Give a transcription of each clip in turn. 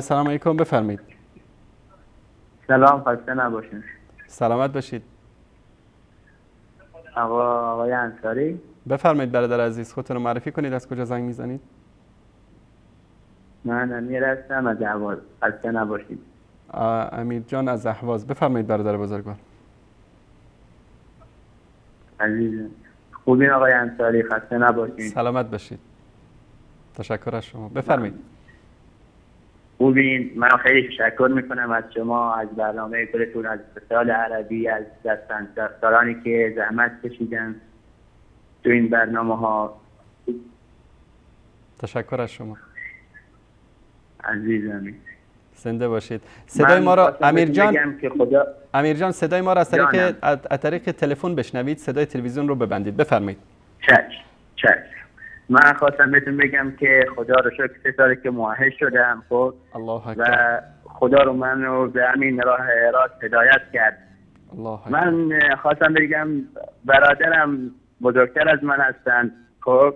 سلام علیکم، بفرمایید. سلام، خسته نباشین. سلامت باشید. آقای انصاری، بفرمایید برادر عزیز، خودتون رو معرفی کنید، از کجا زنگ میزنید؟ من امیر هستم از اهواز. خسته نباشید. امیر جان از اهواز، بفرمایید برادر بزرگوار. عزیزم خوبین آقای انصاری؟ خسته نباشید. سلامت باشید. تشکر از شما، بفرمایید. خوبین؟ من خیلی تشکر میکنم از شما، از برنامه گلتون، از سال عربی، از دستاندارانی که زحمت کشیدن تو این برنامه ها. تشکر از شما عزیزم. زنده باشید. صدای ما را امیر جان صدای ما را از طریق تلفن بشنوید، صدای تلویزیون رو ببندید. بفرمایید. چشم. من خواستم بهتون بگم که خدا رو شکر 3 ساله که موحد شدم. خب الله اکبر. و خدا رو منو به همین راه راست هدایت کرد. الله اکبر. من خواستم بگم برادرم بزرگتر از من هستن. خب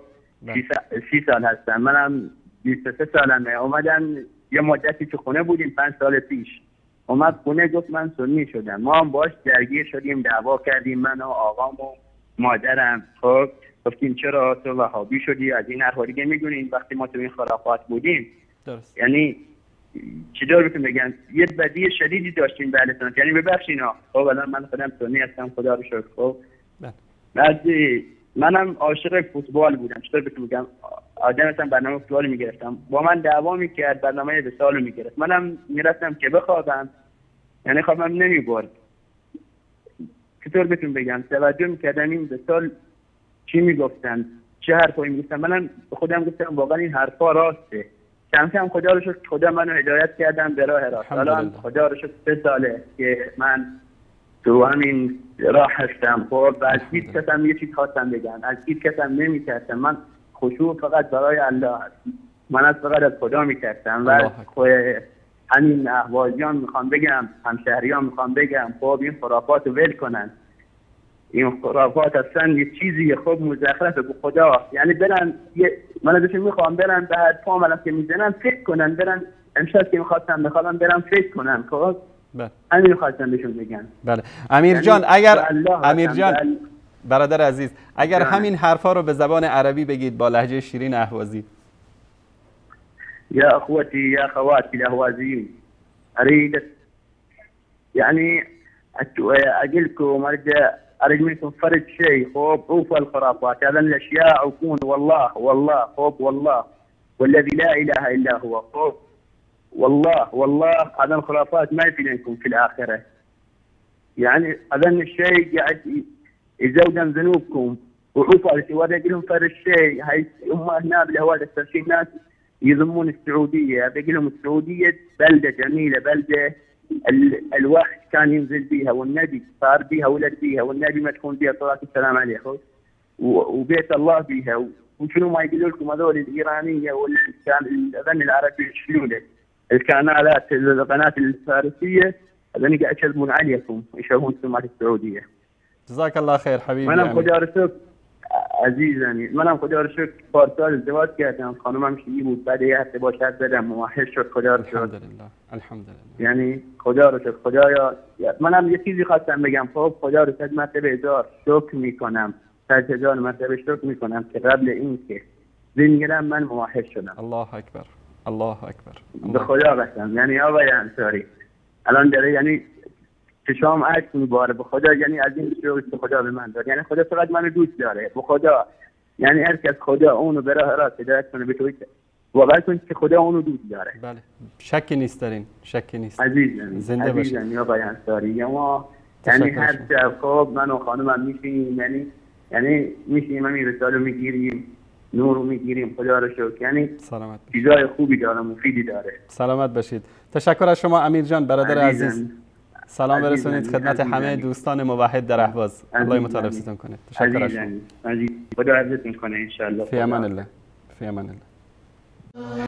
30 سال هستن، منم 23 سالمه. اومدن یه مدتی تو خونه بودیم 5 سال پیش. اومد خونه گفت من سنی شدم. ما هم باش درگیر شدیم، دعوا کردیم، من و آقام و مادرم. خب گفتیم چرا تو وهابی شدی؟ از این حرفا دیگه میدونین وقتی ما تو این خرافات بودیم. درست. یعنی چطور بهتون بگم، یه بدی شدیدی داشتیم به اهل سنت. یعنی ببخشینا. خب الان من خودم سنی هستم، خدا رو شکر. خب بعد منم عاشق فوتبال بودم. چطور بهتون بگم، آدم هستم، برنامه فوتبال میگرفتم، با من دعوا میکرد، برنامه وصال میگرفت، منم میرفتم که بخوابم، یعنی خوابم نمیبرد. چطور بهتون بگم، توجه میکردم این وصال چی میگفتن، چه حرفایی میگفتن. منم خودم گفتم واقعا این حرفا راسته. کم کم خدا رو شکر خدا منو هدایت کردم به راه راست. الان خدا رو شکر 3 ساله که من تو همین راه هستم. خب از هیچ کسم یه چیز خواستم بگم، از هیچ کسم نمیترسم. من خشوع فقط برای الله هست. من از فقط از خدا میترسم و همین اهوازیان میخوام بگم، همشهریان میخوام بگم، خب این خرافات رو ول کنن. این خرافات اصلا یه چیزی خب مزخرفه به خدا. یعنی برن من ازشون میخوام برن بعد پاملم که میزنن فکر کنن، برن امشب که میخواستم بخوابم برن فکر کنن. خب همین خواستم بهشون بگم. بله امیر جان، برادر عزیز، اگر همین حرفا رو به زبان عربی بگید با لهجه شیرین اهوازی. يا اخوتي يا اخواتي الاهوازيين، اريد يعني اقول اريد منكم فرد شيء. خب اوفوا الخرافات، هذا الاشياء وكون والله خب والله والذي لا اله الا هو. خب والله هذا الخرافات ما يفيدكم في الاخره. يعني هذا الشيء قاعد يزودن ذنوبكم. وعوفوا اقول لهم فرد شيء، هاي هم هنا بالهواء السرشين ناس يضمون السعوديه. بقول لهم السعوديه بلده جميله، بلده الوحي كان ينزل بيها، والنبي صار بيها ولد بيها، والنبي مدفون بيها صلاه السلام عليه. وبيت الله بيها. وشنو ما يقولوا لكم هذول الايرانيه والاغاني العربيه يشيلونه القناه الفارسيه، هذول قاعد يكذبون عليكم، يشوهون سمعه السعوديه. جزاك الله خير حبيبي. منم خدا رو شکر عزیزانی، منم خدا رو شکر پارسال ازدواج کردم، خانمم شیعی بود، بعد یه هفته باش حرف زدم، موحد شد. خدا رو شکر. الحمدلله. یعنی خدا رو شکر. خدایا منم یه چیزی خواستم بگم. خب خدا رو 100 مرتبه هزار شکر میکنم، 100,000 مرتبه شکر میکنم که قبل این که بمیرم من موحد شدم. الله اکبر. الله اکبر. به خدا قسم. یعنی آقای انصاری الان داره یعنی چشام اشک میباره به خدا. یعنی از این شوقی که خدا به من داره، یعنی خدا فقط منو دوست داره به خدا. یعنی هر کس خدا اونو به راه راست هدایت کنه به توی واقعا کنید که خدا اونو دوست داره. بله شکی نیست در این، شکی نیست. عزیزم زنده باشید. عزیزم آقای انصاری، ما یعنی هر شب خواب من و خانمم میشینیم، یعنی میشینیم همین رسالو میگیریم، نور رو میگیریم. خدا رو شکر. یعنی سلامت چیزای خوبی داره، مفیدی داره. سلامت باشید. تشکر از شما امیر جان، برادر عزیز. سلام برسونید خدمت همه دوستان موحد در اهواز. الله متعالفتون کنه. تشکر از شما. خدا حفظتون کنه ان شاء الله. فی امان الله. فی امان الله.